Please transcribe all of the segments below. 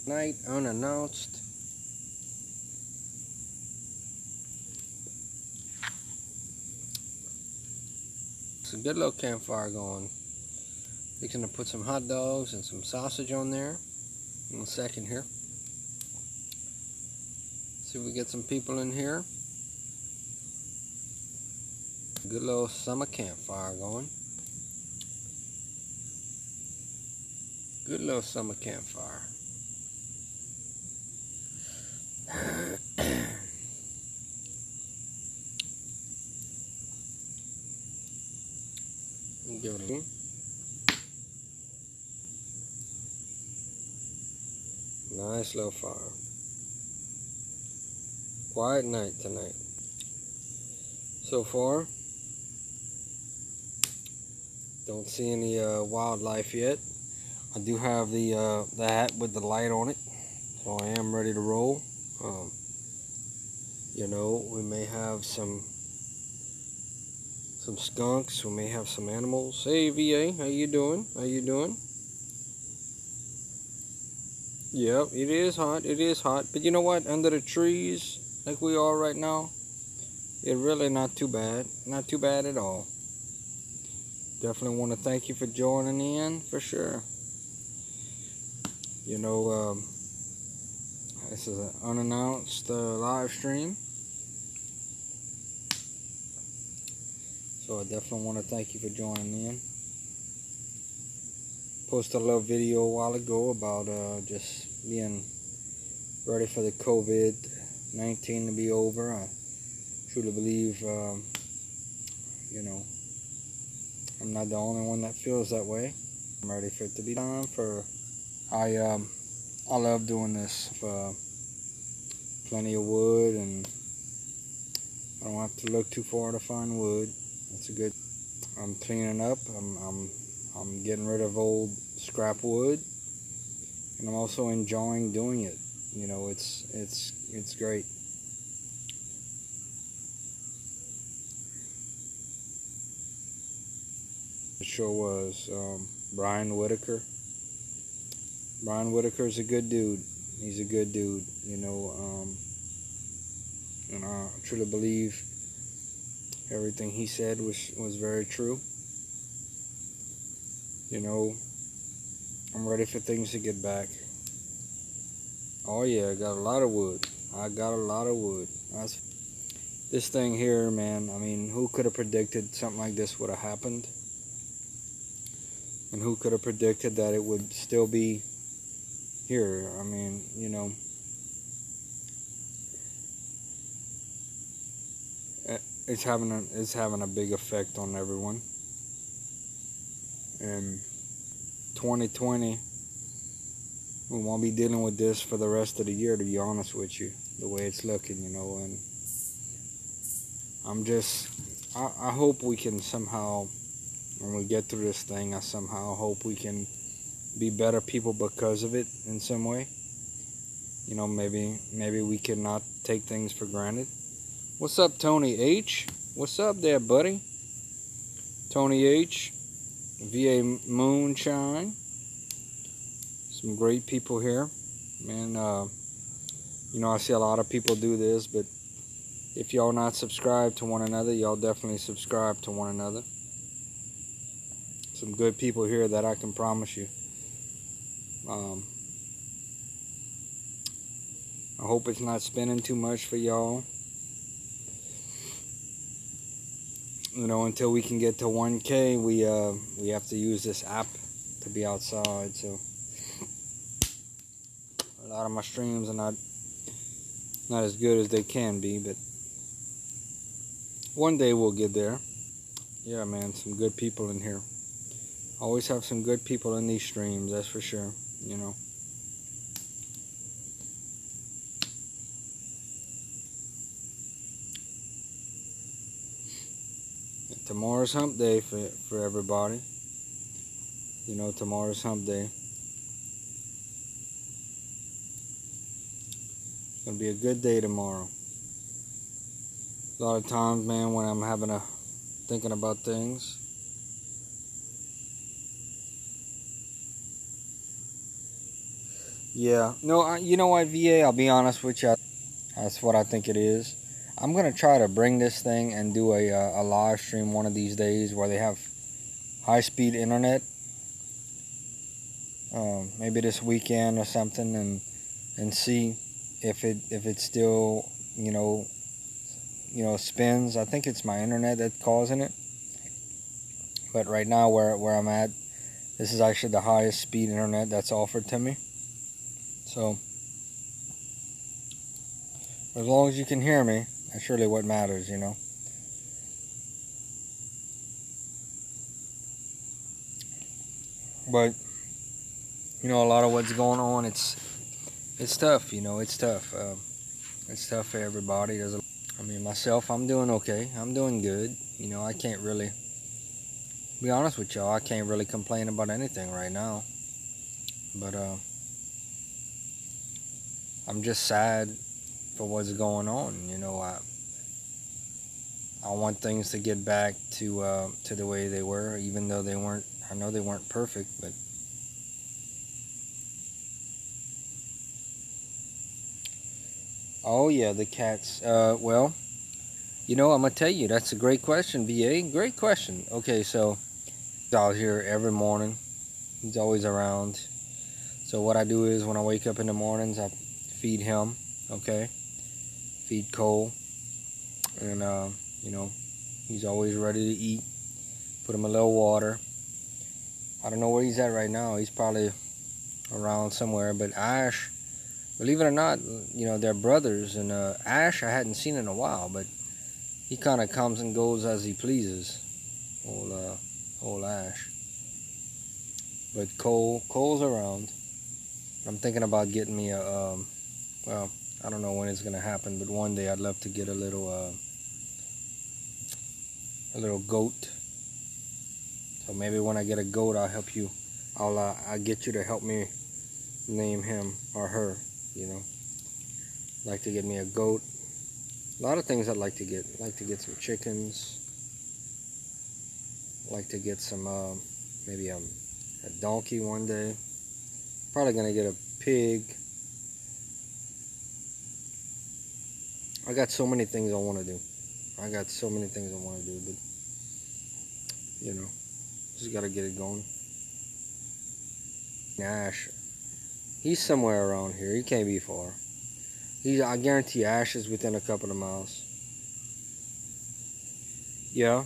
Night unannounced. It's a good little campfire going. Fixing to put some hot dogs and some sausage on there in a second here. See if we get some people in here. Good little summer campfire going. Good little summer campfire. Give it a nice little fire. Quiet night tonight. So far, don't see any wildlife yet. I do have the hat with the light on it, so I am ready to roll. You know, we may have some skunks. We may have some animals. Hey, VA, how you doing? How you doing? Yep, it is hot. It is hot. But you know what? Under the trees, like we are right now, it really not too bad. Not too bad at all. Definitely want to thank you for joining in, for sure. You know, this is an unannounced live stream. So I definitely want to thank you for joining in. Posted a little video a while ago about just being ready for the COVID-19 to be over. I truly believe, you know, I'm not the only one that feels that way. I'm ready for it to be done. I love doing this. Plenty of wood, and I don't have to look too far to find wood. That's a good. I'm cleaning up. I'm getting rid of old scrap wood, and I'm also enjoying doing it. You know, it's great. It sure was. Brian Whitaker. Brian Whitaker is a good dude. He's a good dude. You know, and I truly believe everything he said was very true. You know, I'm ready for things to get back. Oh yeah, I got a lot of wood. I got a lot of wood. This thing here, man, I mean, who could have predicted something like this would have happened? And who could have predicted that it would still be here? I mean, you know, it's having a big effect on everyone. And 2020, we won't be dealing with this for the rest of the year, to be honest with you, the way it's looking, you know. And I hope we can somehow, when we get through this thing, I somehow hope we can be better people because of it in some way. You know, maybe we can not take things for granted. What's up, Tony H? What's up there, buddy? Tony H, VA Moonshine. Some great people here. Man, you know, I see a lot of people do this, but if y'all not subscribed to one another, y'all definitely subscribe to one another. Some good people here that I can promise you. I hope it's not spinning too much for y'all. You know, until we can get to 1K, we have to use this app to be outside. So a lot of my streams are not as good as they can be, but one day we'll get there. Yeah, man, some good people in here. Always have some good people in these streams, that's for sure, you know. Tomorrow's hump day for everybody. You know, tomorrow's hump day. It's gonna be a good day tomorrow. A lot of times, man, when I'm thinking about things, Yeah. No, you know what, VA, I'll be honest with you. That's what I think it is. I'm going to try to bring this thing and do a live stream one of these days where they have high-speed internet. Maybe this weekend or something, and see if it still, spins. I think it's my internet that's causing it. But right now where I'm at, this is actually the highest speed internet that's offered to me. So as long as you can hear me, that's really what matters, But a lot of what's going on, it's tough. It's tough. It's tough for everybody. I mean, myself, I'm doing okay. I'm doing good. I can't really be honest with y'all. I can't really complain about anything right now. But I'm just sad for what's going on. I want things to get back to the way they were, even though they weren't. I know they weren't perfect, but oh yeah, the cats. Well, I'm gonna tell you. That's a great question, VA. Great question. Okay, so he's out here every morning. He's always around. So what I do is when I wake up in the mornings, I feed him. Okay, feed Cole, and he's always ready to eat. Put him a little water. I don't know where he's at right now. He's probably around somewhere. But Ash, believe it or not, they're brothers. And Ash, I hadn't seen in a while, but he kind of comes and goes as he pleases. Old Ash. But Cole's around. I'm thinking about getting me well, I don't know when it's gonna happen, but one day I'd love to get a little goat. So maybe when I get a goat, I'll help you. I'll get you to help me name him or her. Like to get me a goat. A lot of things I'd like to get. Like to get some chickens. Like to get some maybe a donkey one day. Probably gonna get a pig. I got so many things I want to do. I got so many things I want to do, but just gotta get it going. Ash, he's somewhere around here. He can't be far. I guarantee Ash is within a couple of miles. Yeah,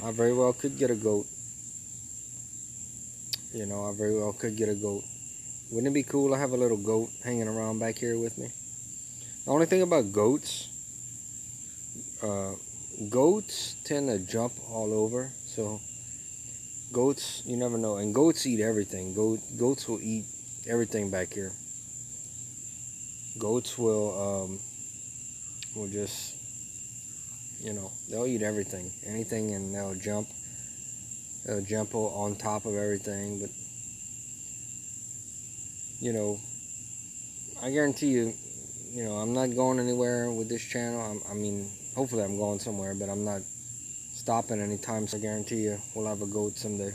I very well could get a goat. I very well could get a goat. Wouldn't it be cool to have a little goat hanging around back here with me? The only thing about goats, goats tend to jump all over. So goats, you never know. And goats eat everything. Goats will eat everything back here. Goats will just, they'll eat everything. Anything, and they'll jump. They'll jump on top of everything. But, I guarantee you, I'm not going anywhere with this channel. I mean, hopefully I'm going somewhere, but I'm not stopping anytime. So I guarantee you we'll have a goat someday.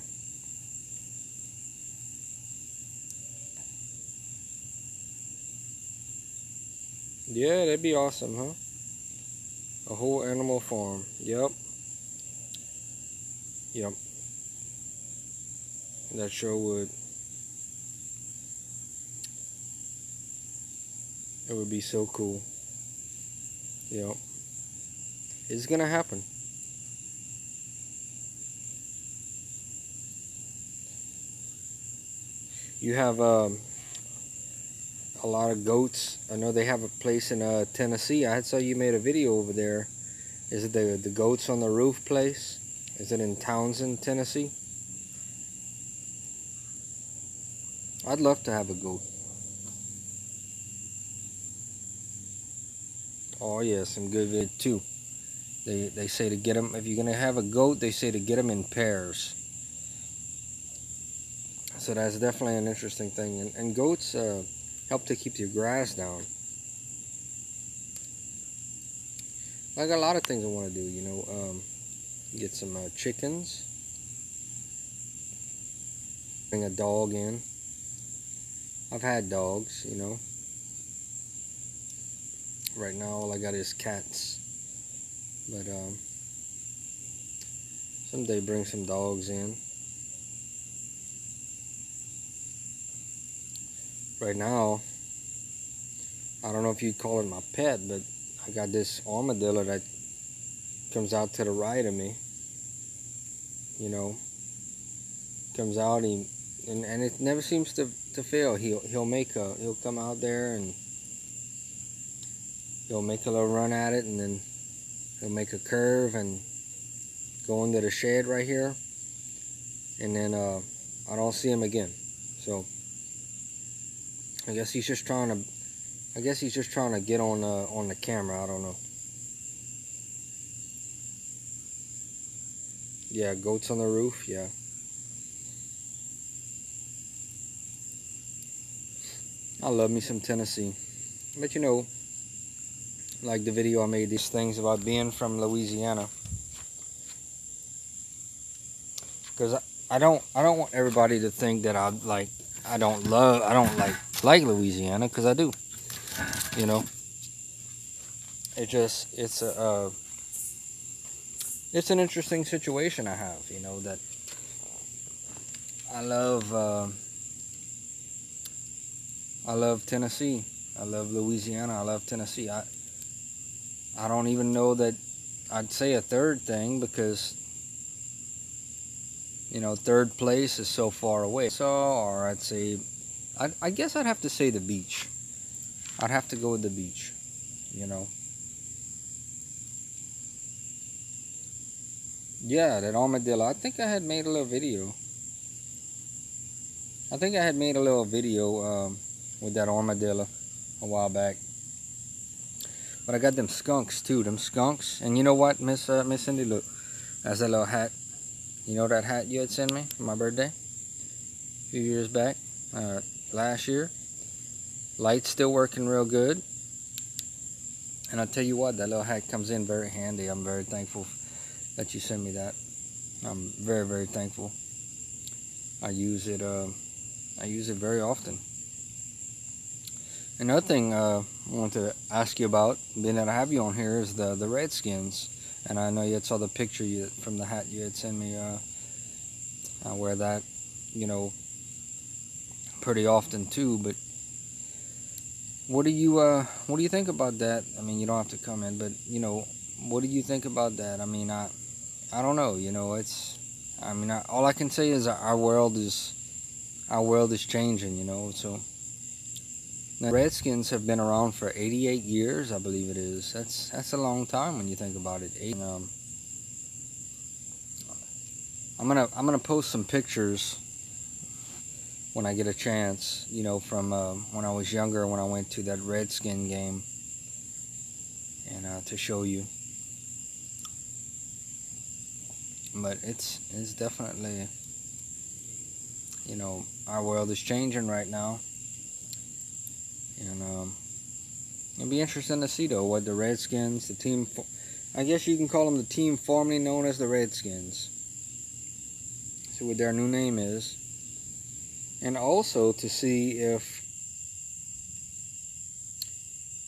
Yeah, that'd be awesome, huh? A whole animal farm. Yep. That sure would. It would be so cool. Yep. It's gonna happen. You have a lot of goats. I know they have a place in Tennessee. I saw you made a video over there. Is it the goats on the roof place? Is it in Townsend, Tennessee? I'd love to have a goat. Oh yeah, some good vid too. They say to get them, if you're gonna have a goat, they say to get them in pairs. So that's definitely an interesting thing. And goats help to keep your grass down. I got a lot of things I want to do. Get some chickens. Bring a dog in. I've had dogs, you know. Right now all I got is cats. But someday bring some dogs in. Right now, I don't know if you'd call it my pet, but I got this armadillo that comes out to the right of me. You know, comes out and it never seems to fail. He'll come out there and he'll make a little run at it, and then he'll make a curve and go into the shed right here, and then I don't see him again. So I guess he's just trying to get on the camera. I don't know. Yeah, goats on the roof. Yeah. I love me some Tennessee. But you know, like the video I made, these things about being from Louisiana. Because I don't want everybody to think that I don't like Louisiana, because I do. You know, it's an interesting situation I have. You know, that I love Tennessee. I love Louisiana. I love Tennessee. I don't even know that I'd say a third thing, because you know, third place is so far away. So, or I'd say, I guess I'd have to say the beach. I'd have to go with the beach, you know. Yeah, that armadillo. I think I had made a little video. With that armadillo a while back. But I got them skunks too. Them skunks. And you know what, Miss Cindy? Look, that's that little hat. You know that hat you had sent me for my birthday a few years back, last year. Light's still working real good. And I'll tell you what, that little hat comes in very handy. I'm very thankful that you sent me that. I'm very, very thankful. I use it very often. Another thing I want to ask you about, being that I have you on here, is the Redskins. And I know you had saw the picture from the hat you had sent me. I wear that, you know, pretty often too. But what do you think about that? I mean, you don't have to comment, but you know, what do you think about that? I mean, I don't know. You know, all I can say is our world is changing. You know, so. Now, the Redskins have been around for 88 years, I believe it is. That's a long time when you think about it. I'm gonna post some pictures when I get a chance. You know, from when I was younger, when I went to that Redskin game, and to show you. But it's definitely, you know, our world is changing right now. And it'll be interesting to see, though, what the Redskins, the team, I guess you can call them the team formerly known as the Redskins. See what their new name is. And also to see if,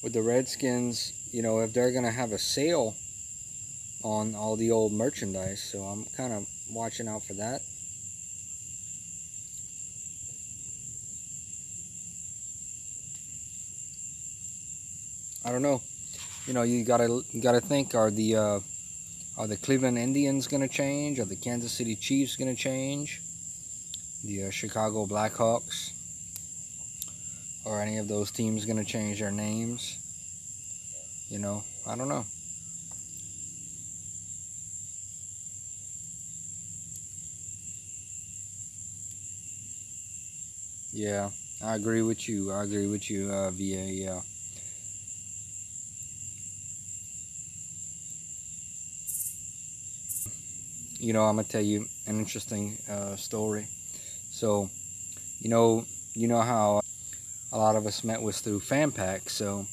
with the Redskins, you know, if they're going to have a sale on all the old merchandise. So I'm kind of watching out for that. I don't know. You know, you gotta think: are the Cleveland Indians gonna change? Are the Kansas City Chiefs gonna change? The Chicago Blackhawks, or any of those teams gonna change their names? You know, I don't know. Yeah, I agree with you. VA. Yeah. You know, I'm gonna tell you an interesting story. So, you know how a lot of us met was through fan packs. So,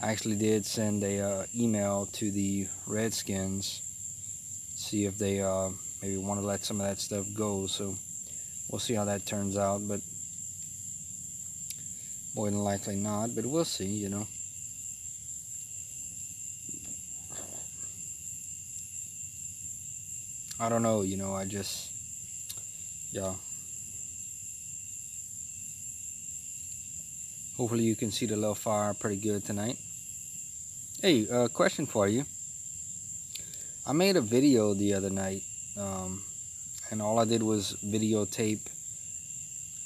I actually did send a email to the Redskins, see if they maybe want to let some of that stuff go. So, we'll see how that turns out. But More than likely not, but we'll see, you know. I don't know, you know, yeah. Hopefully you can see the little fire pretty good tonight. Hey, question for you. I made a video the other night, and all I did was videotape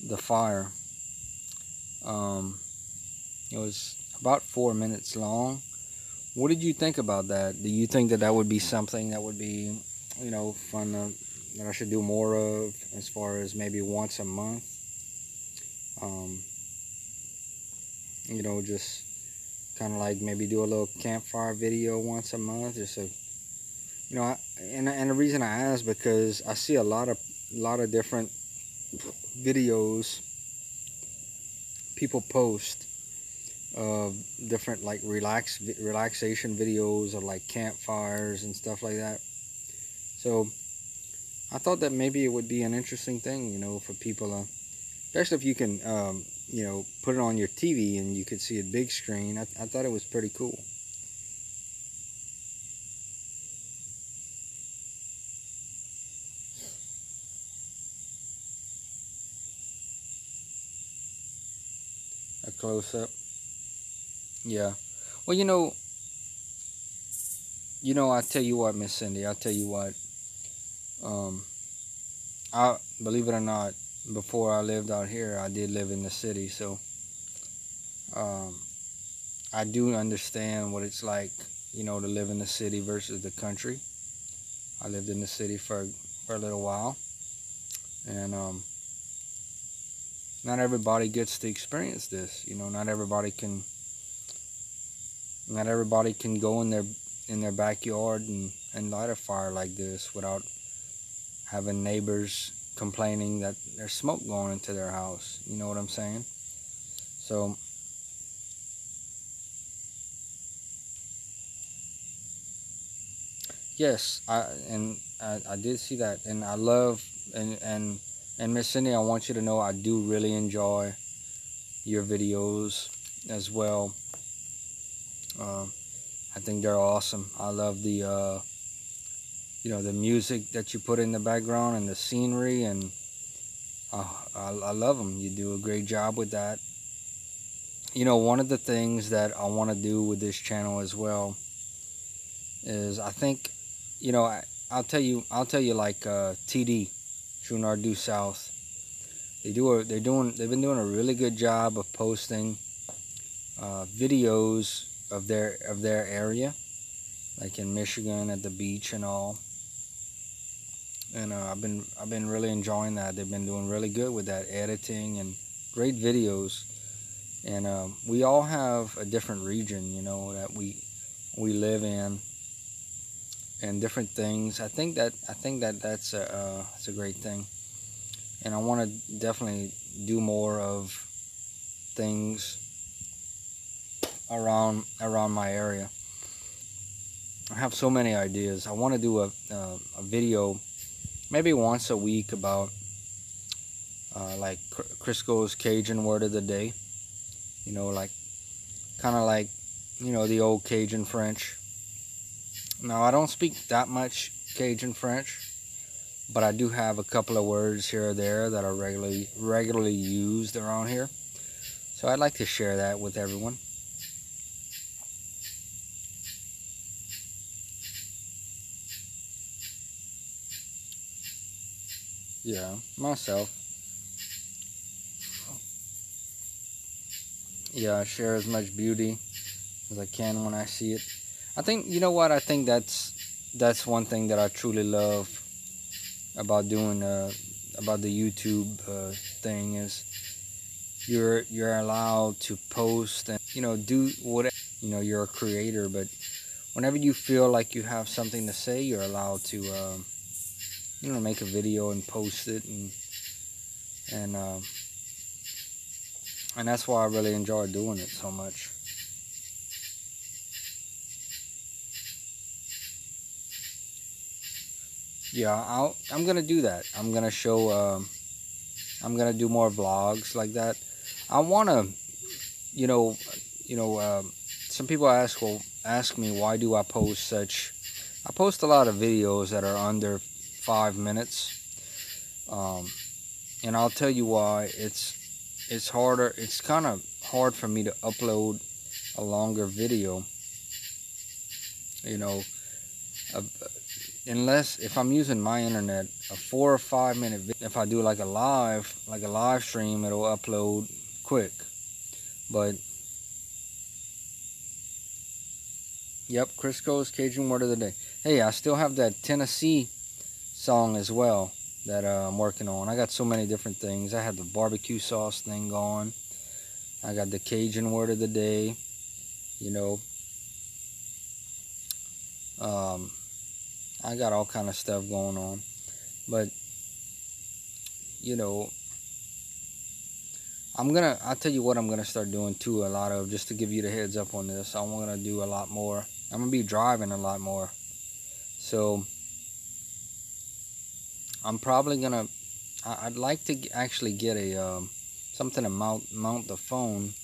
the fire. It was about 4 minutes long. What did you think about that? Do you think that that would be something that would be, you know, fun that I should do more of, as far as maybe once a month? You know, just kind of like maybe do a little campfire video once a month, just a, you know, and the reason I ask, because I see a lot of different videos people post of different like relaxation videos of like campfires and stuff like that. So I thought that maybe it would be an interesting thing, you know, for people, especially if you can, you know, put it on your TV and you could see it big screen. I thought it was pretty cool. A close up. Yeah. Well, I tell you what, Miss Cindy, I tell you what. I believe it or not, before I lived out here, I did live in the city, so um, I do understand what it's like, you know, to live in the city versus the country. I lived in the city for a little while, and not everybody gets to experience this. You know, not everybody can go in their backyard and light a fire like this without having neighbors complaining that there's smoke going into their house. You know what I'm saying? So yes, I did see that, and I love and Miss Cindy, I want you to know I do really enjoy your videos as well. I think they're awesome. I love the you know, the music that you put in the background and the scenery, and I love them. You do a great job with that. You know, one of the things that I want to do with this channel as well is, I think, you know, I'll tell you like TD, True North Due South. They've been doing a really good job of posting videos of their area, like in Michigan at the beach and all. And I've been really enjoying that. They've been doing really good with that editing and great videos. And we all have a different region, you know, that we live in, and different things. I think that's a great thing, and I want to definitely do more of things around my area. I have so many ideas. I want to do a video maybe once a week about like Crisco's Cajun word of the day. You know, like kind of like, you know, the old Cajun French. Now, I don't speak that much Cajun French, but I do have a couple of words here or there that are regularly used around here. So I'd like to share that with everyone. Yeah, myself. Yeah, I share as much beauty as I can when I see it. I think, you know what, I think that's one thing that I truly love about doing about the YouTube thing, is you're allowed to post and, you know, do whatever. You know, you're a creator, but whenever you feel like you have something to say, you're allowed to you know, make a video and post it, and that's why I really enjoy doing it so much. Yeah, I'm gonna do that. I'm gonna do more vlogs like that. I wanna you know, some people ask me why do I post such. I post a lot of videos that are under 5 minutes, and I'll tell you why. It's harder. It's kind of hard for me to upload a longer video. You know, unless if I'm using my internet, a 4 or 5 minute video, if I do like a live stream, it'll upload quick. But yep, Crisco's Cajun word of the day. Hey, I still have that Tennessee song as well that I'm working on. I got so many different things. I had the barbecue sauce thing going. I got the Cajun word of the day. You know, I got all kind of stuff going on. But you know, I'll tell you what I'm gonna start doing too, a lot of, just to give you the heads up on this. I'm gonna do a lot more. I'm gonna be driving a lot more. So I'm probably gonna, I'd like to actually get a something to mount the phone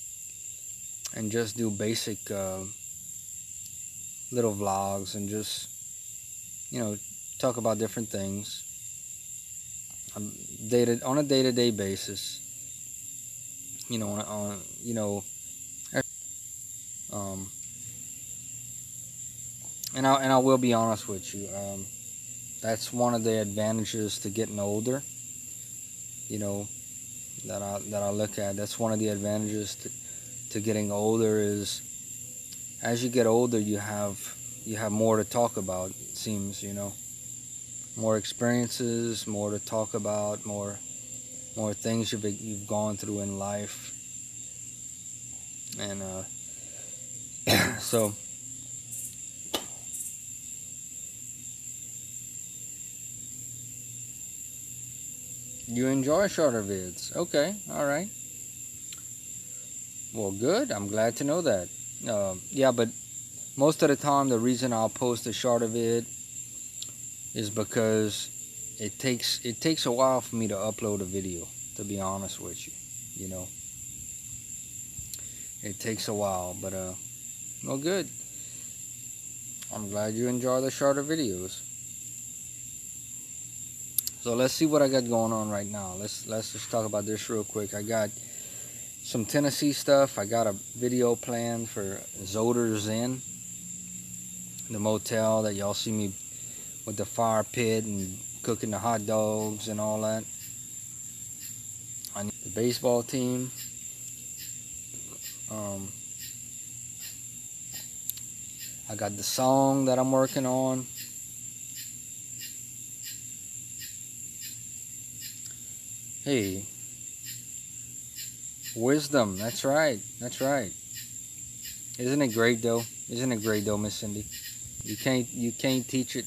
and just do basic little vlogs and just, you know, talk about different things on a day-to-day basis. You know, and I will be honest with you. That's one of the advantages to getting older. You know, that I look at. That's one of the advantages to getting older is, as you get older, you have more to talk about. It seems, you know, more experiences, more to talk about, more things you've gone through in life, and so. You enjoy shorter vids. Okay, alright. Well, good. I'm glad to know that. Yeah, but most of the time, the reason I'll post a shorter vid is because it takes a while for me to upload a video, to be honest with you. You know, it takes a while, but well, good. I'm glad you enjoy the shorter videos. So let's see what I got going on right now. Let's just talk about this real quick. I got some Tennessee stuff. I got a video planned for Zoder's Inn, the motel that y'all see me with the fire pit and cooking the hot dogs and all that. I need the baseball team. I got the song that I'm working on. Hey, wisdom. That's right. That's right. Isn't it great though? Isn't it great though, Miss Cindy? You can't teach it.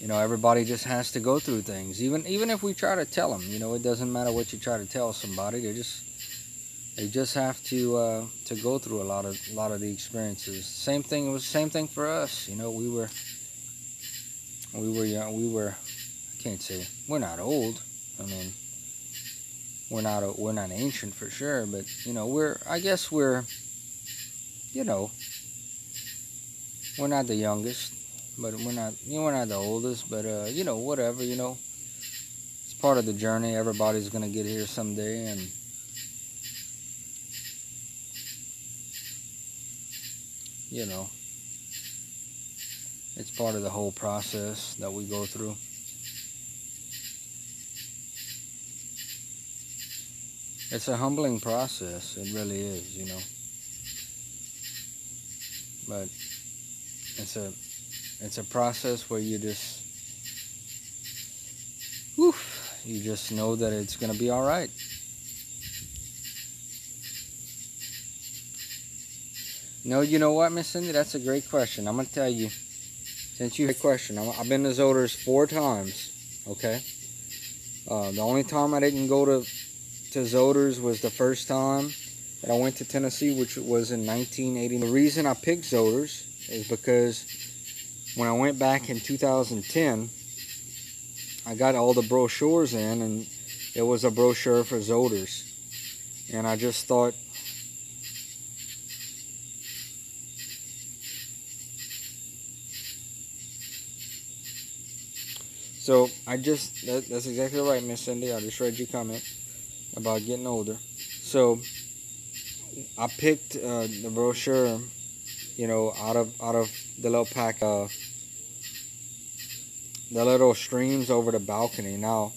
You know, everybody just has to go through things. Even if we try to tell them, you know, it doesn't matter what you try to tell somebody. They just have to go through a lot of the experiences. Same thing. It was the same thing for us. You know, we were young. I can't say we're not old. I mean, we're not ancient for sure, but you know, I guess we're, you know, we're not the youngest, but we're not the oldest, but you know, whatever, you know, it's part of the journey. Everybody's gonna get here someday, and you know, it's part of the whole process that we go through. It's a humbling process. It really is, you know. But it's a process where you just, you just know that it's gonna be all right. No, you know what, Miss Cindy? That's a great question. I'm gonna tell you. Since you had a question, I've been to Zoder's 4 times. Okay. The only time I didn't go to Zoder's was the first time that I went to Tennessee, which was in 1980. The reason I picked Zoder's is because when I went back in 2010, I got all the brochures in, and it was a brochure for Zoder's. And I just thought, So that's exactly right, Miss Cindy. I just read your comment about getting older. So I picked the brochure, out of the little pack, the little streams over the balcony. Now,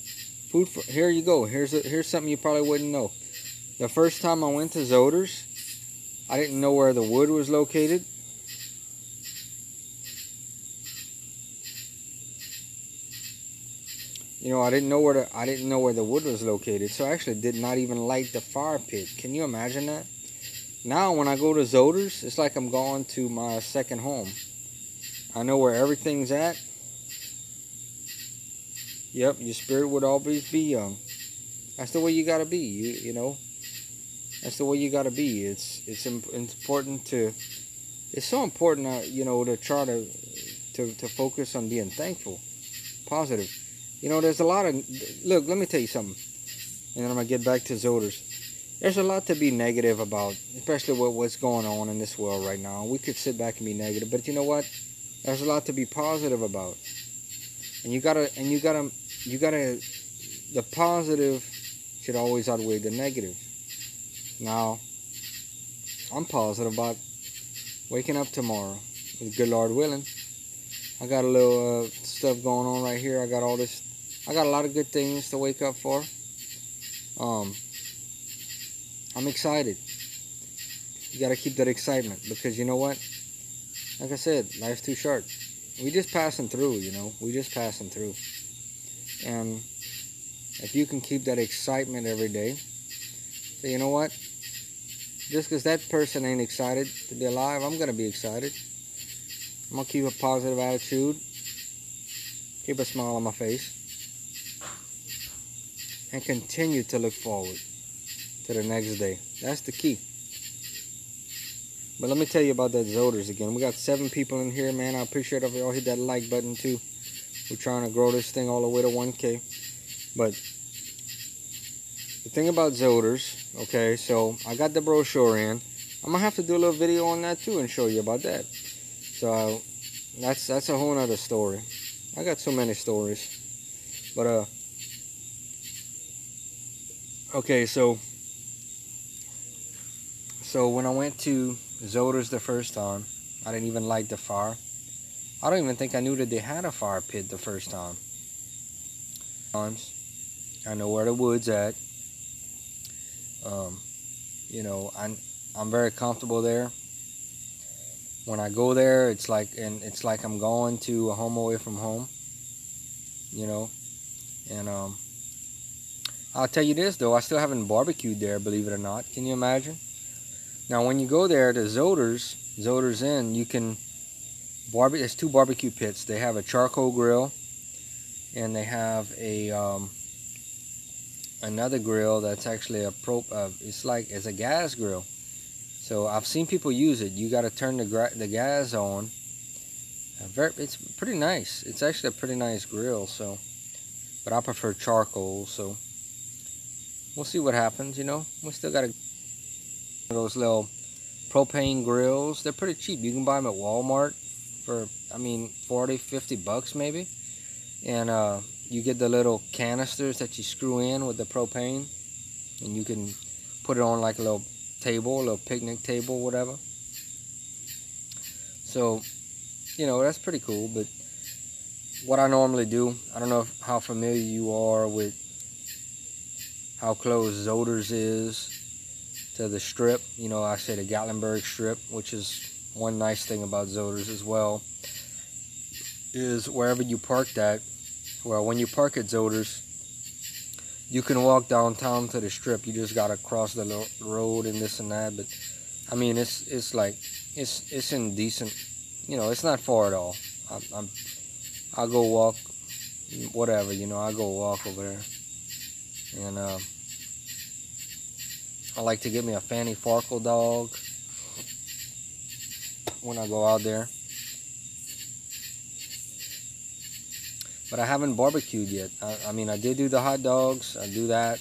here you go. Here's something you probably wouldn't know. The first time I went to Zoders, I didn't know where the wood was located. I didn't know where the wood was located, so I actually did not even light the fire pit. Can you imagine that? Now when I go to Zoders, it's like I'm going to my second home. I know where everything's at. Yep, your spirit would always be young. That's the way you gotta be. You know, that's the way you gotta be. It's important to. It's so important, to try to focus on being thankful, positive. There's a lot of, look, let me tell you something, and then I'm going to get back to Zoders. There's a lot to be negative about, especially with what's going on in this world right now. We could sit back and be negative, but you know what? There's a lot to be positive about. And the positive should always outweigh the negative. Now, I'm positive about waking up tomorrow, with good Lord willing. I got a little stuff going on right here. I got a lot of good things to wake up for. I'm excited. You got to keep that excitement, because you know what? Like I said, life's too short. We just passing through, We just passing through. And if you can keep that excitement every day, say, you know what? Just because that person ain't excited to be alive, I'm going to be excited. I'm going to keep a positive attitude, keep a smile on my face, and continue to look forward to the next day. That's the key. But let me tell you about that Zoders again. We got 7 people in here, man. I appreciate if y'all hit that like button too. We're trying to grow this thing all the way to 1K. But the thing about Zoders, okay, so I got the brochure in. I'm going to have to do a little video on that too and show you about that. So that's a whole nother story. I got so many stories. But okay, so when I went to Zoders the first time, I didn't even light the fire. I don't even think I knew that they had a fire pit the first time. I know where the wood's at. I'm very comfortable there. When I go there, it's like I'm going to a home away from home. And I'll tell you this though, I still haven't barbecued there, believe it or not. Can you imagine? Now when you go there to Zoders Inn, you can barbecue. There's 2 barbecue pits. They have a charcoal grill, and they have a another grill that's actually it's a gas grill. So I've seen people use it. You got to turn the gas on. It's pretty nice. It's actually a pretty nice grill. So, but I prefer charcoal. So we'll see what happens. We still got those little propane grills. They're pretty cheap. You can buy them at Walmart for, $40-50 maybe. And you get the little canisters that you screw in with the propane, and you can put it on like a little table, a little picnic table, whatever. So, that's pretty cool. But what I normally do, I don't know how familiar you are with how close Zoders is to the strip. I say the Gatlinburg strip, which is one nice thing about Zoders as well, is wherever you park that. Well, when you park at Zoders, you can walk downtown to the strip. You just gotta cross the road and this and that. But I mean, it's in decent. It's not far at all. I'll go walk, whatever. I'll go walk over there, and I like to get me a Fanny Farkle dog when I go out there. But I haven't barbecued yet. I did do the hot dogs. I do that.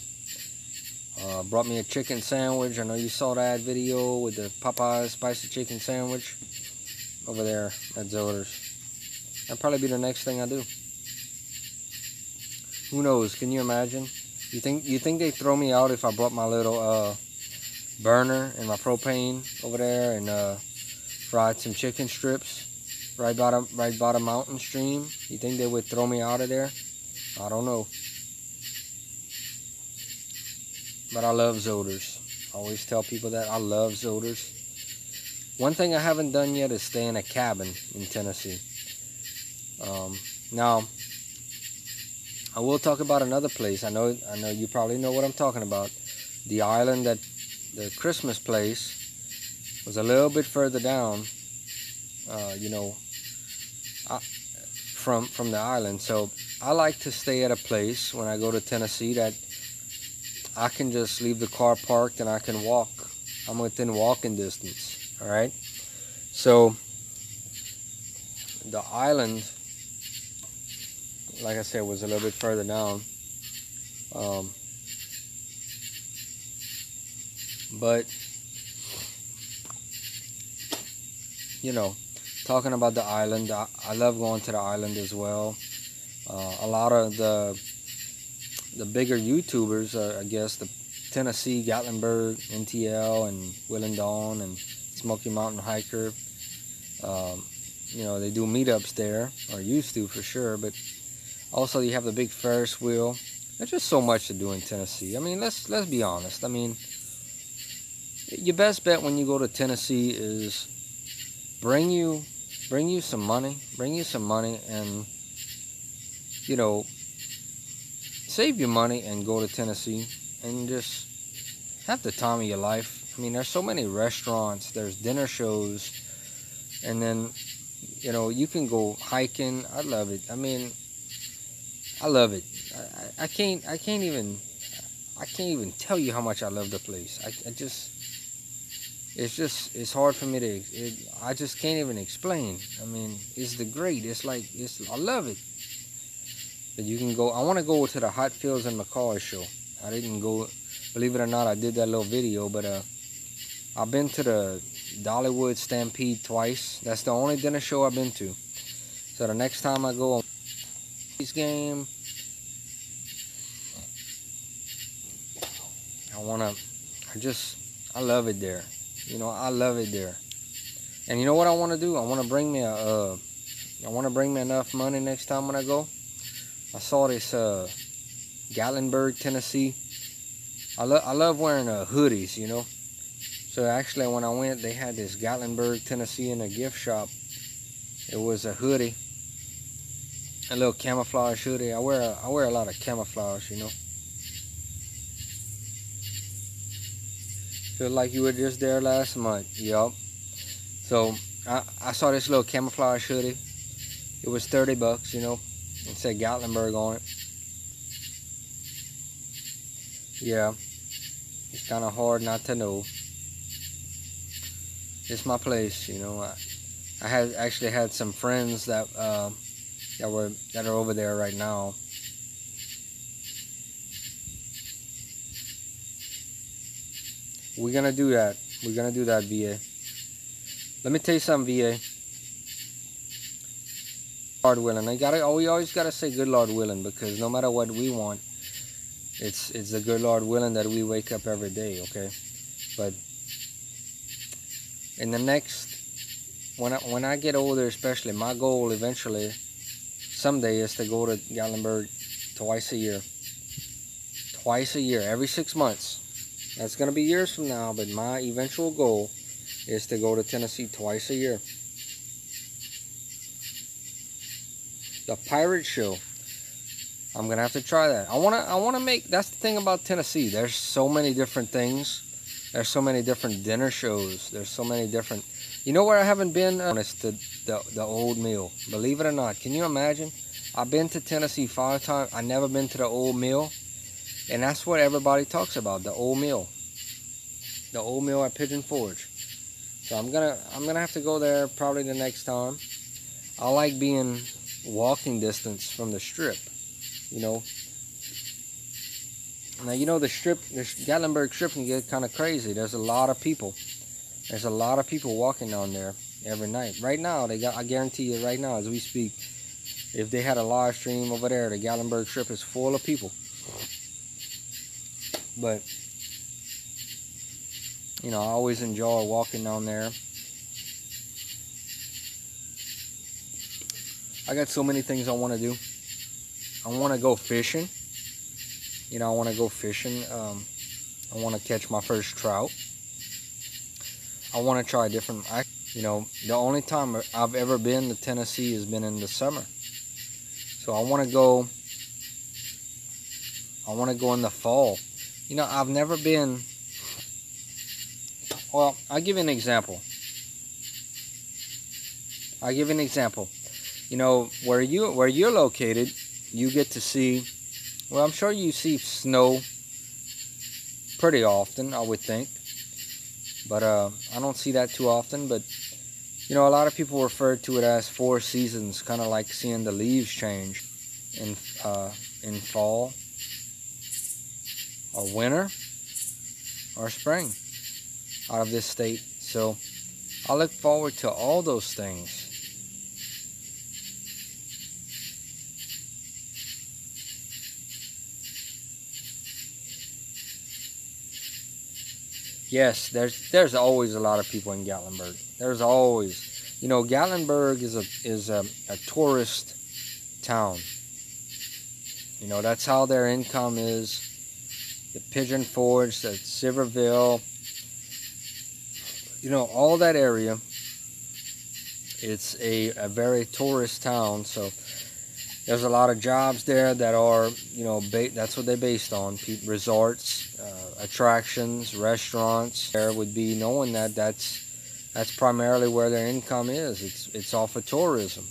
Brought me a chicken sandwich. I know you saw that video with the Popeyes spicy chicken sandwich over there at Zoders. That'll probably be the next thing I do. Who knows? Can you imagine? You think they throw me out if I brought my little burner and my propane over there and fried some chicken strips right by the mountain stream? You think they would throw me out of there? I don't know. But I love Zoders. I always tell people that I love Zoders. One thing I haven't done yet is stay in a cabin in Tennessee. Now, I will talk about another place. I know you probably know what I'm talking about. The island that the Christmas place was a little bit further down, you know, from the island. So I like to stay at a place when I go to Tennessee that I can just leave the car parked and I can walk. I'm within walking distance. All right. So the island, like I said, was a little bit further down. But you know, talking about the island, I love going to the island as well. A lot of the bigger YouTubers, I guess, the Tennessee, Gatlinburg, NTL, and Will and Dawn, and Smoky Mountain Hiker, you know, they do meetups there, or used to for sure. But also you have the big Ferris wheel. There's just so much to do in Tennessee. I mean, let's be honest. I mean, your best bet when you go to Tennessee is bring you some money, and you know, save your money and go to Tennessee and just have the time of your life. I mean, there's so many restaurants, there's dinner shows, and then, you know, you can go hiking. I love it. I mean, I love it. I can't even tell you how much I love the place. It's hard for me to, I just can't even explain. I mean, it's great. I love it. But you can go, I want to go to the Hotfields and McCoy show. I didn't go, believe it or not, I did that little video, but I've been to the Dollywood Stampede twice. That's the only dinner show I've been to. So the next time I go on this game, I love it there. You know, I love it there. And you know what I want to do? I want to bring me enough money next time when I go. I saw this Gatlinburg, Tennessee. I love wearing hoodies, you know. So actually, when I went, they had this Gatlinburg, Tennessee in a gift shop. It was a hoodie, a little camouflage hoodie. I wear a lot of camouflage, you know. Feel like you were just there last month. Yup. So I saw this little camouflage hoodie. It was $30, you know. It said Gatlinburg on it. Yeah, it's kind of hard not to know. It's my place, you know. I actually had some friends that are over there right now. We're gonna do that. We're gonna do that, VA. Let me tell you something, VA. Lord willing. We always gotta say good Lord willing, because no matter what we want, it's the good Lord willing that we wake up every day, okay? But in the next, when I get older, especially, my goal eventually, someday, is to go to Gatlinburg twice a year. Twice a year, every 6 months. That's gonna be years from now, but my eventual goal is to go to Tennessee twice a year. The pirate show, I'm gonna have to try that. I wanna make, that's the thing about Tennessee. There's so many different things. There's so many different dinner shows. There's so many different, you know where I haven't been? It's to the Old Mill. Believe it or not, can you imagine? I've been to Tennessee 5 times. I've never been to the Old Mill. And that's what everybody talks about, the Old Mill. The Old Mill at Pigeon Forge. So I'm gonna have to go there probably the next time. I like being walking distance from the strip, you know. Now, you know, the Gatlinburg strip can get kind of crazy. There's a lot of people. There's a lot of people walking down there every night. Right now, I guarantee you right now, as we speak, if they had a live stream over there, the Gatlinburg Strip is full of people. But, you know, I always enjoy walking down there. I got so many things I want to do. I want to go fishing. You know, I want to go fishing. I want to catch my first trout. I want to try different. You know, the only time I've ever been to Tennessee has been in the summer. So I want to go. I want to go in the fall. You know, I've never been. Well, I'll give you an example. You know, where you're located, you get to see. Well, I'm sure you see snow pretty often, I would think. But I don't see that too often. But you know, a lot of people refer to it as 4 seasons, kind of like seeing the leaves change in fall, or winter, or spring out of this state. So I look forward to all those things. Yes, there's always a lot of people in Gatlinburg. There's always, you know, Gatlinburg is a tourist town. You know, that's how their income is. The Pigeon Forge, the Silverville, you know, all that area. It's a very tourist town, so there's a lot of jobs there that are, you know, that's what they're based on. Resorts, attractions, restaurants. There would be knowing that that's primarily where their income is. It's off of tourism.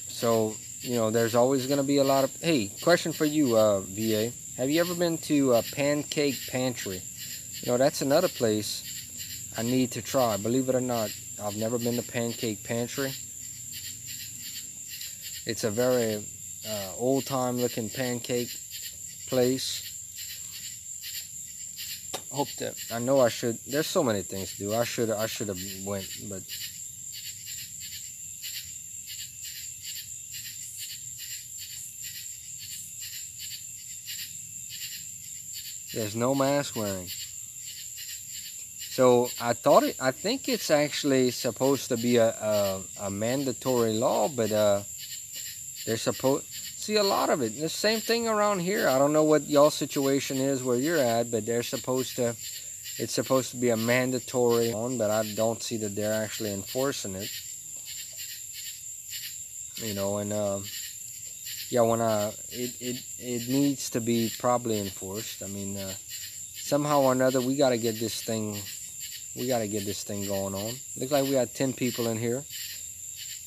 So, you know, there's always going to be a lot of... Hey, question for you, VA. Have you ever been to Pancake Pantry? You know, that's another place I need to try. Believe it or not, I've never been to Pancake Pantry. It's a very old-time looking pancake place. Hope that... I know I should... There's so many things to do. I should have went, but... There's no mask wearing. So I think it's actually supposed to be a mandatory law, but they're supposed... See a lot of it. The same thing around here. I don't know what y'all situation is where you're at, but it's supposed to be a mandatory one, but I don't see that they're actually enforcing it. You know, and yeah, it needs to be probably enforced. I mean, somehow or another, we got to get this thing going on. Looks like we got 10 people in here.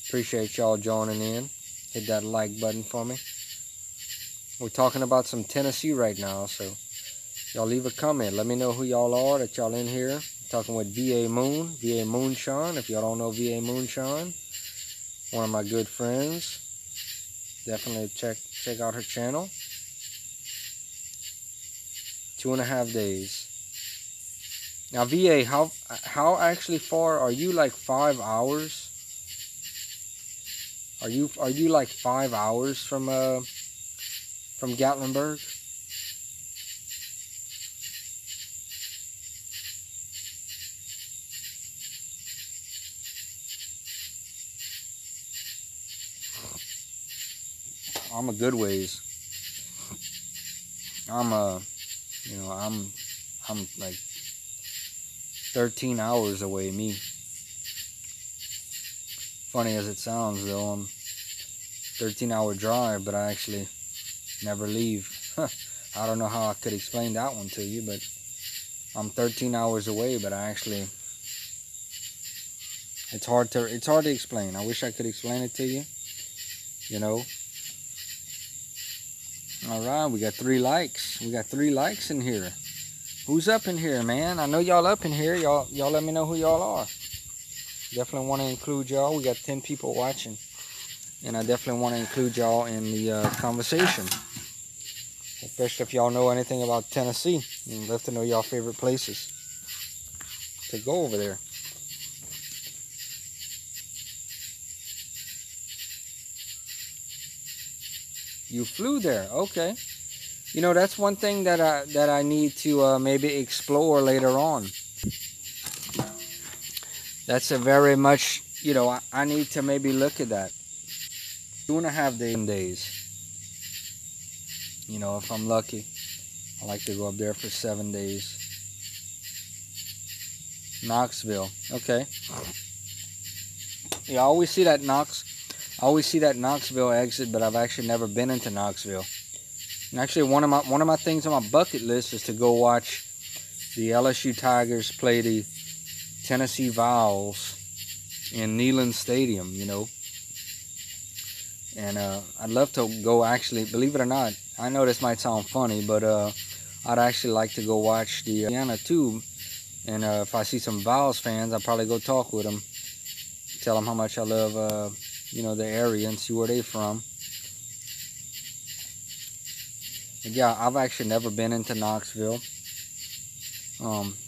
Appreciate y'all joining in. Hit that like button for me. We're talking about some Tennessee right now, so y'all leave a comment. Let me know who y'all are that y'all in here. I'm talking with VA Moonshine. If y'all don't know VA Moonshine, one of my good friends. Definitely check out her channel. 2.5 days. Now VA, how actually far are you? Like 5 hours? Are you like 5 hours from Gatlinburg? I'm a good ways. I'm like 13 hours away, me. Funny as it sounds, though, I'm 13-hour drive, but I actually never leave. I don't know how I could explain that one to you, but I'm 13 hours away, but I actually... It's hard to explain. I wish I could explain it to you. You know. All right, we got 3 likes. We got 3 likes in here. Who's up in here, man? I know y'all up in here. Y'all let me know who y'all are. Definitely want to include y'all. We got 10 people watching, and I definitely want to include y'all in the conversation. Especially if y'all know anything about Tennessee. I'd love to know y'all favorite places to go over there. You flew there. Okay. You know, that's one thing that I need to maybe explore later on. That's a very much, you know, I need to maybe look at that. 2.5 days. You know, if I'm lucky, I like to go up there for 7 days. Knoxville. Okay. Yeah, I always see that Knoxville exit, but I've actually never been into Knoxville. And actually, one of my things on my bucket list is to go watch the LSU Tigers play the Tennessee Vols in Neyland Stadium. You know, and I'd love to go. Actually, believe it or not, I know this might sound funny, but I'd actually like to go watch the Indiana too. And if I see some Vols fans, I'll probably go talk with them, tell them how much I love, you know, the area and see where they're from. But yeah, I've actually never been into Knoxville.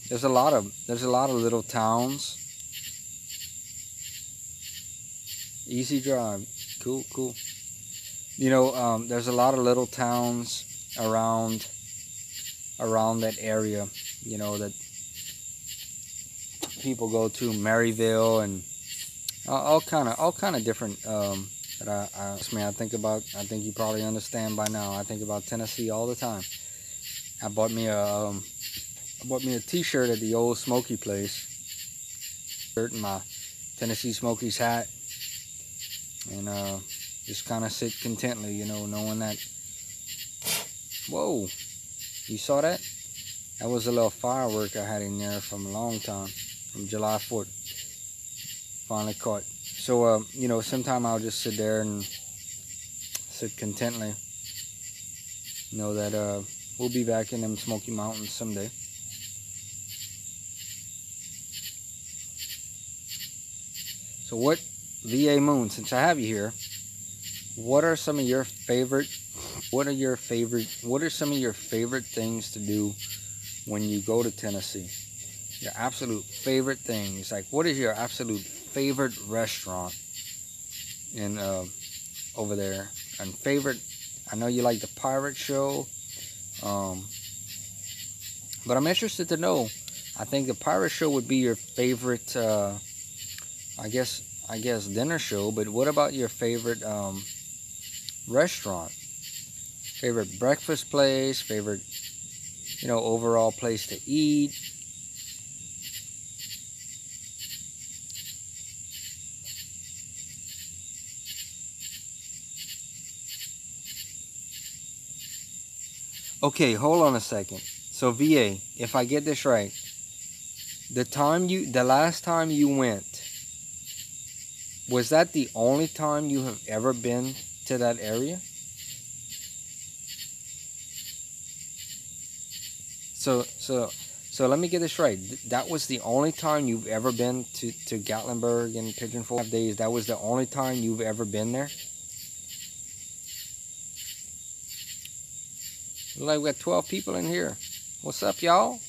There's a lot of little towns. Easy drive, cool. You know, there's a lot of little towns around that area. You know, that people go to, Maryville and all kind of different that I think about. I think you probably understand by now. I think about Tennessee all the time. I bought me a t-shirt at the old Smoky place, shirt and my Tennessee Smokies hat, and just kind of sit contently, you know, knowing that. Whoa, you saw that? That was a little firework I had in there from a long time, from July 4th. Finally caught. So, you know, sometime I'll just sit there and sit contently. Know that we'll be back in them Smoky Mountains someday. So what, VA Moon, since I have you here, what are some of your favorite things to do when you go to Tennessee? Your absolute favorite things. Like, what is your absolute favorite restaurant in over there? And favorite, I know you like the pirate show, but I'm interested to know. I think the pirate show would be your favorite, I guess dinner show. But what about your favorite restaurant? Favorite breakfast place? Favorite, you know, overall place to eat? Okay, hold on a second. So VA, if I get this right, the last time you went, was that the only time you have ever been to that area? So let me get this right. That was the only time you've ever been to Gatlinburg and Pigeon Forge 5 days. That was the only time you've ever been there? Like, we got 12 people in here. What's up, y'all?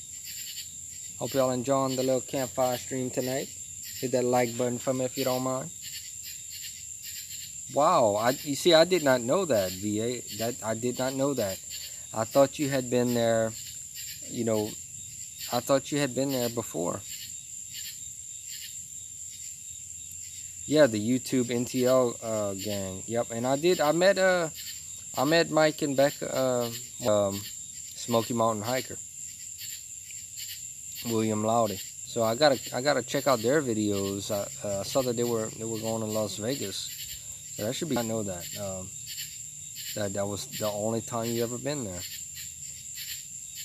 Hope y'all enjoying the little campfire stream tonight. Hit that like button for me if you don't mind. Wow, you see, I did not know that, VA. I did not know that. I thought you had been there, you know, I thought you had been there before. Yeah, the YouTube NTL gang. Yep, and I met Mike and Becca, Smoky Mountain hiker, William Loudy. So I gotta check out their videos. I saw that they were going to Las Vegas. So that should be. I know that that was the only time you ever been there.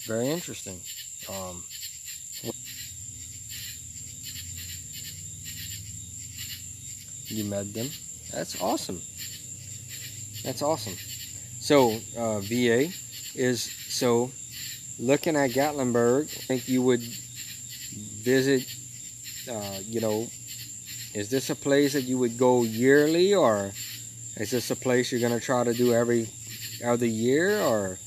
Very interesting. You met them. That's awesome. That's awesome. So VA is so looking at Gatlinburg. I think you would visit. You know, is this a place that you would go yearly, or is this a place you're gonna try to do every other year, or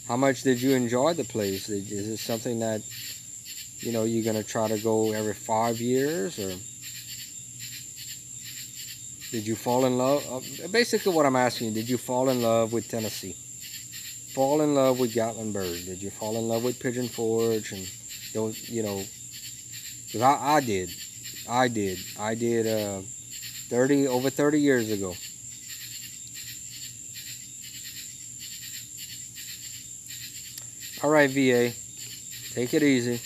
how much did you enjoy the place? Is this something that, you know, you're gonna try to go every 5 years, or? Did you fall in love? Basically what I'm asking you, did you fall in love with Tennessee? Fall in love with Gatlinburg? Did you fall in love with Pigeon Forge and those, you know, because I did. I did over 30 years ago. All right, VA, take it easy.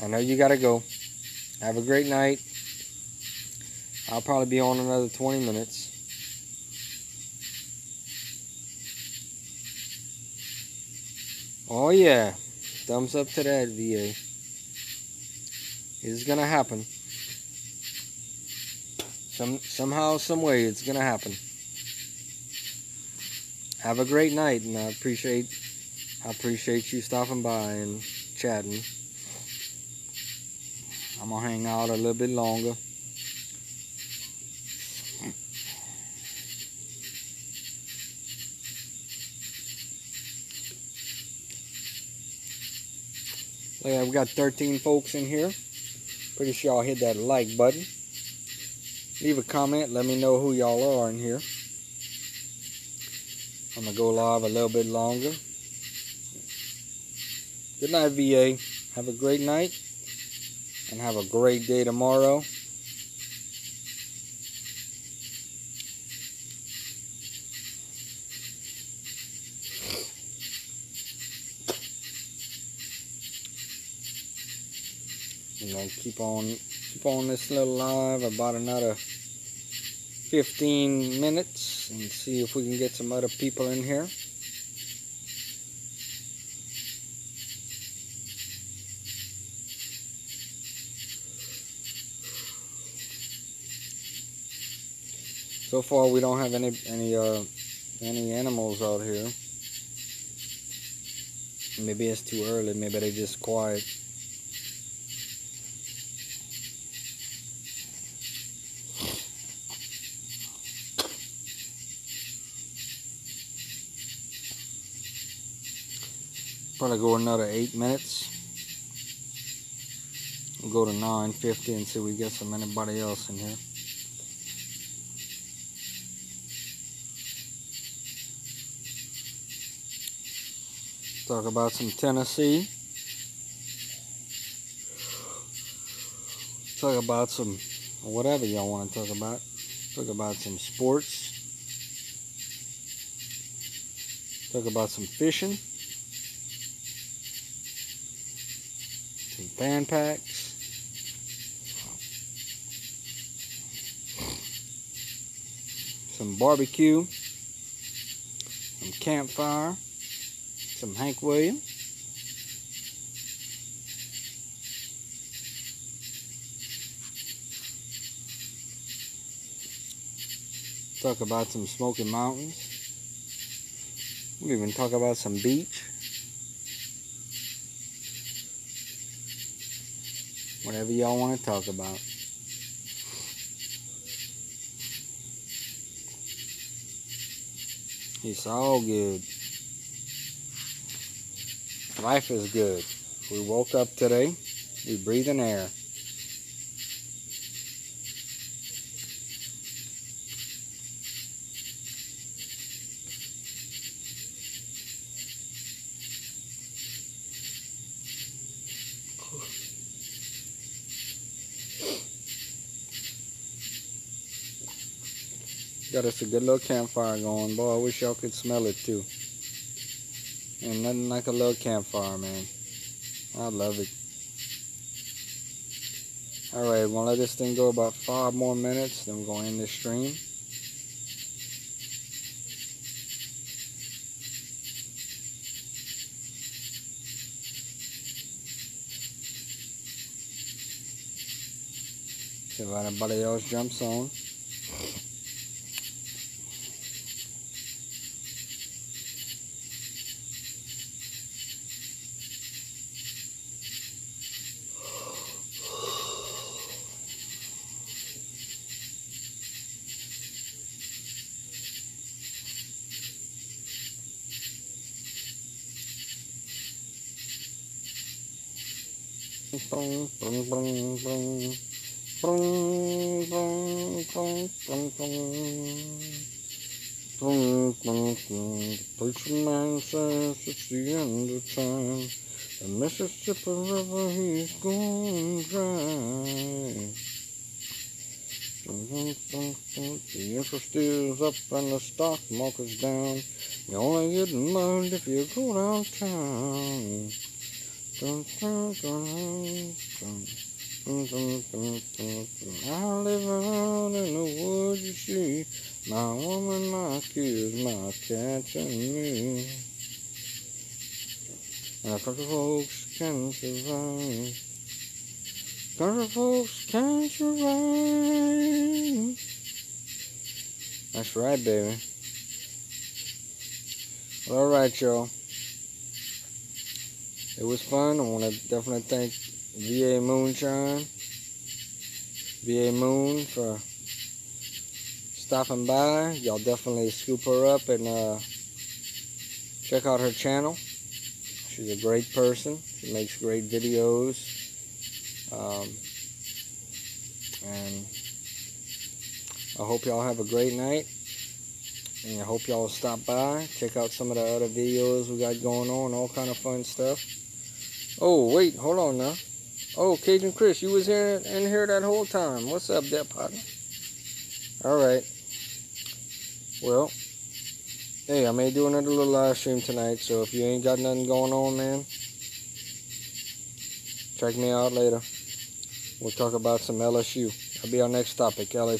I know you gotta go. Have a great night. I'll probably be on another 20 minutes. Oh yeah, thumbs up to that, VA. It's gonna happen. Somehow, some way, it's gonna happen. Have a great night, and I appreciate you stopping by and chatting. I'm gonna hang out a little bit longer. Yeah, we got 13 folks in here. Pretty sure y'all hit that like button. Leave a comment. Let me know who y'all are in here. I'm going to go live a little bit longer. Good night, VA. Have a great night. And have a great day tomorrow. You know, keep on this little live about another 15 minutes and see if we can get some other people in here. So far we don't have any animals out here. Maybe it's too early, maybe they're just quiet. Probably go another 8 minutes. We'll go to 9:50 and see if we get anybody else in here. Talk about some Tennessee. Talk about some whatever y'all want to talk about. Talk about some sports. Talk about some fishing. Some fan packs. Some barbecue. Some campfire. Some Hank Williams. Talk about some Smoky Mountains. We'll even talk about some beach. Whatever y'all want to talk about. It's all good. Life is good. We woke up today. We breathing air. Got us a good little campfire going. Boy, I wish y'all could smell it too. Ain't nothing like a little campfire, man. I love it. Alright, we're gonna let this thing go about 5 more minutes, then we're gonna end this stream. See if anybody else jumps on. Boom, boom, boom, boom, boom. Boom, boom, boom. The preacher man says it's the end of time. The Mississippi River, he's going dry. The interest is up and the stock market's down. You only get mugged if you go downtown. I live around in the woods, you see. My woman, my kids, my cats, and me. And country folks can survive. Country folks can survive. That's right, baby. Well, alright, y'all. It was fun. I want to definitely thank VA Moonshine, VA Moon, for stopping by. Y'all definitely scoop her up and check out her channel. She's a great person. She makes great videos. And I hope y'all have a great night. And I hope y'all stop by. Check out some of the other videos we got going on. All kind of fun stuff. Oh, wait. Hold on now. Oh, Cajun Chris, you was in here that whole time. What's up there, partner? Alright. Well, hey, I may do another little live stream tonight. So if you ain't got nothing going on, man, check me out later. We'll talk about some LSU. That'll be our next topic, LSU.